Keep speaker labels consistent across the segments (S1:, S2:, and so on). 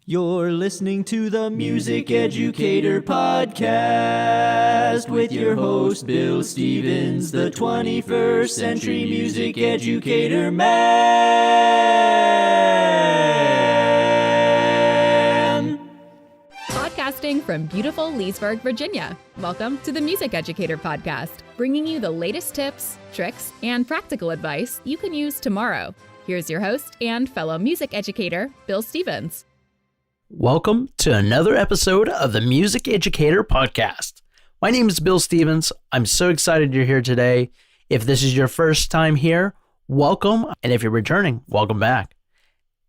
S1: You're listening to the Music Educator podcast with your host, Bill Stevens, the 21st century music educator man.
S2: Podcasting from beautiful Leesburg, Virginia. Welcome to the Music Educator podcast, bringing you the latest tips, tricks, and practical advice you can use tomorrow. Here's your host and fellow music educator, Bill Stevens.
S3: Welcome to another episode of the Music Educator podcast. My name is Bill Stevens. I'm so excited you're here today. If this is your first time here, welcome. And if you're returning, welcome back.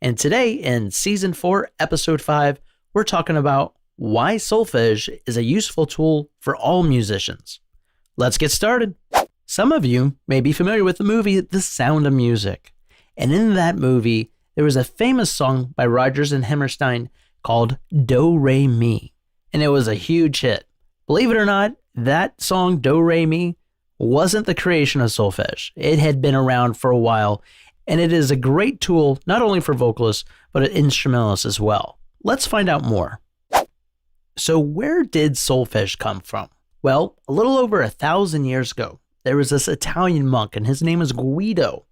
S3: And today in season 4, episode 5, we're talking about why solfege is a useful tool for all musicians. Let's get started. Some of you may be familiar with the movie The Sound of Music. And in that movie, there was a famous song by Rodgers and Hammerstein called Do Re Mi, and it was a huge hit. Believe it or not, that song Do Re Mi wasn't the creation of solfege. It had been around for a while, and it is a great tool not only for vocalists, but instrumentalists as well. Let's find out more. So where did solfege come from? Well, a little over 1,000 years ago, there was this Italian monk, and his name was Guido,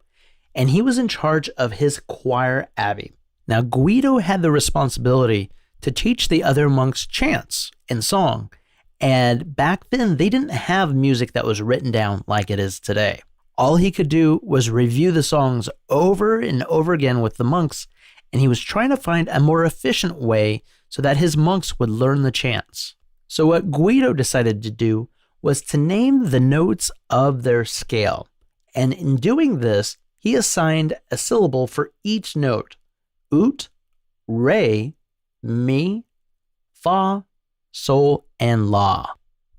S3: and he was in charge of his choir abbey. Now, Guido had the responsibility to teach the other monks chants and song, and back then they didn't have music that was written down like it is today. All he could do was review the songs over and over again with the monks, and he was trying to find a more efficient way so that his monks would learn the chants. So what Guido decided to do was to name the notes of their scale, and in doing this, he assigned a syllable for each note. Ut, re, mi, fa, sol, and la.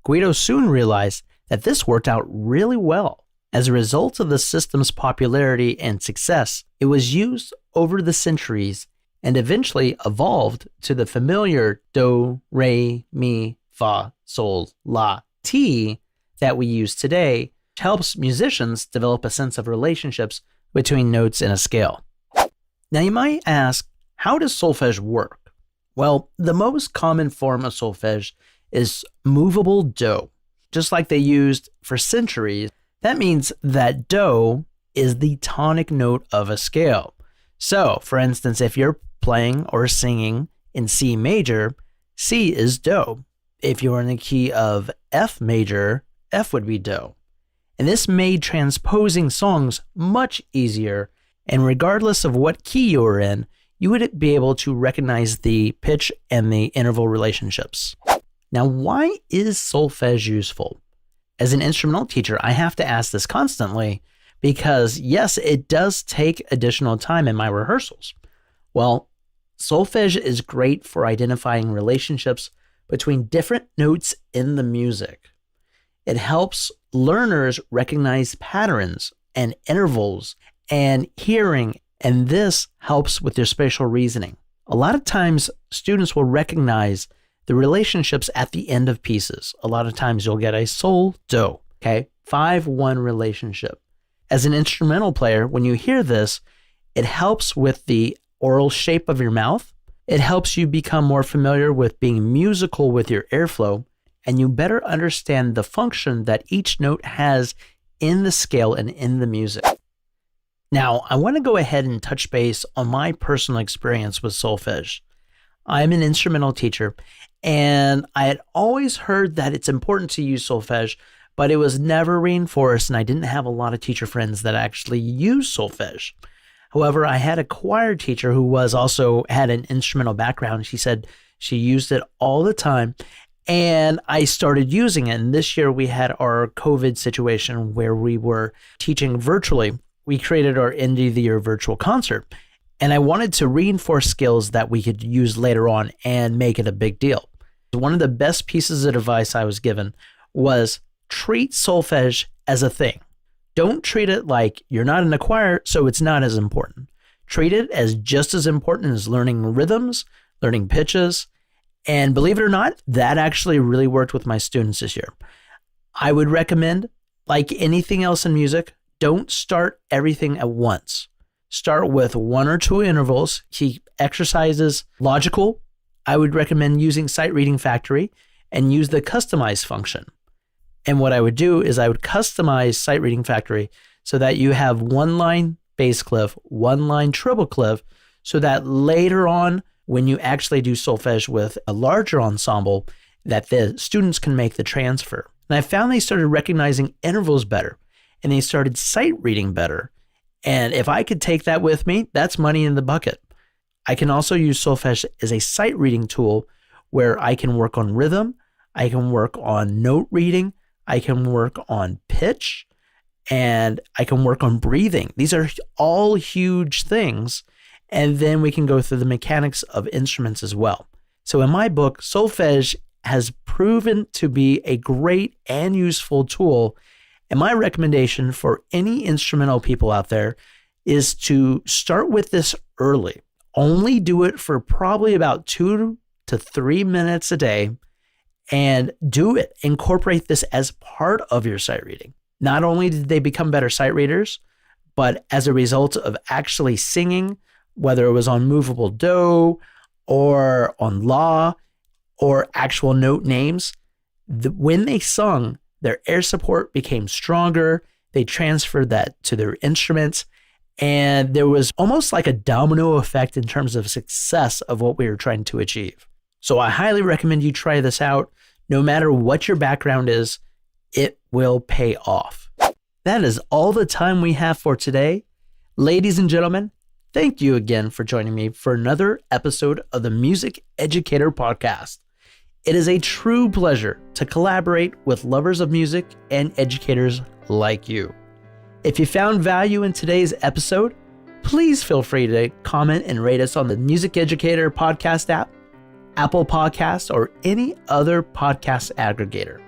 S3: Guido soon realized that this worked out really well. As a result of the system's popularity and success, it was used over the centuries and eventually evolved to the familiar do, re, mi, fa, sol, la, ti that we use today, which helps musicians develop a sense of relationships between notes in a scale. Now you might ask, how does solfege work? Well, the most common form of solfege is movable do, just like they used for centuries. That means that do is the tonic note of a scale. So, for instance, if you're playing or singing in C major, C is do. If you're in the key of F major, F would be do. And this made transposing songs much easier. And regardless of what key you were in, you would be able to recognize the pitch and the interval relationships. Now, why is solfege useful? As an instrumental teacher, I have to ask this constantly because, yes, it does take additional time in my rehearsals. Well, solfege is great for identifying relationships between different notes in the music. It helps learners recognize patterns and intervals and hearing, and this helps with their spatial reasoning. A lot of times, students will recognize the relationships at the end of pieces. A lot of times you'll get a sol, do, okay? 5-1 relationship. As an instrumental player, when you hear this, it helps with the oral shape of your mouth. It helps you become more familiar with being musical with your airflow, and you better understand the function that each note has in the scale and in the music. Now, I want to go ahead and touch base on my personal experience with solfege. I'm an instrumental teacher, and I had always heard that it's important to use solfege, but it was never reinforced, and I didn't have a lot of teacher friends that actually use solfege. However, I had a choir teacher who had an instrumental background. She said she used it all the time, and I started using it. And this year we had our COVID situation where we were teaching virtually. We created our end of the year virtual concert, and I wanted to reinforce skills that we could use later on and make it a big deal. One of the best pieces of advice I was given was treat solfege as a thing. Don't treat it like you're not in a choir, so it's not as important. Treat it as just as important as learning rhythms, learning pitches, and believe it or not, that actually really worked with my students this year. I would recommend, like anything else in music, don't start everything at once. start with 1 or 2 intervals. Keep exercises logical. I would recommend using Sight Reading Factory and use the customize function. And what I would do is I would customize Sight Reading Factory so that you have 1 line bass clef, 1 line treble clef, so that later on, when you actually do solfege with a larger ensemble, that the students can make the transfer. And I found they started recognizing intervals better, and they started sight reading better. And if I could take that with me, that's money in the bucket. I can also use solfege as a sight reading tool where I can work on rhythm, I can work on note reading, I can work on pitch, and I can work on breathing. These are all huge things. And then we can go through the mechanics of instruments as well. So in my book, solfege has proven to be a great and useful tool. And my recommendation for any instrumental people out there is to start with this early. Only do it for probably about 2 to 3 minutes a day and do it. Incorporate this as part of your sight reading. Not only did they become better sight readers, but as a result of actually singing, whether it was on movable do or on la or actual note names, when they sung, their air support became stronger. They transferred that to their instruments. And there was almost like a domino effect in terms of success of what we were trying to achieve. So I highly recommend you try this out. No matter what your background is, it will pay off. That is all the time we have for today. Ladies and gentlemen, thank you again for joining me for another episode of the Music Educator Podcast. It is a true pleasure to collaborate with lovers of music and educators like you. If you found value in today's episode, please feel free to comment and rate us on the Music Educator Podcast app, Apple Podcasts, or any other podcast aggregator.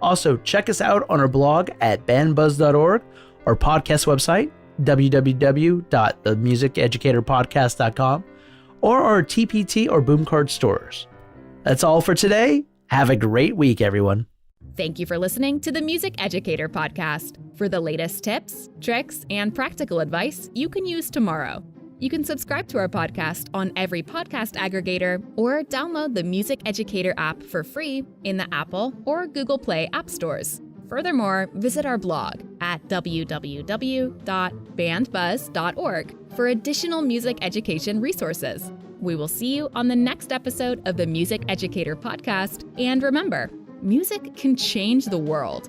S3: Also, check us out on our blog at bandbuzz.org, our podcast website, www.themusiceducatorpodcast.com, or our TPT or Boom Card stores. That's all for today. Have a great week, everyone.
S2: Thank you for listening to the Music Educator Podcast. For the latest tips, tricks, and practical advice you can use tomorrow. You can subscribe to our podcast on every podcast aggregator or download the Music Educator app for free in the Apple or Google Play app stores. Furthermore, visit our blog at www.bandbuzz.org for additional music education resources. We will see you on the next episode of the Music Educator Podcast. And remember, music can change the world.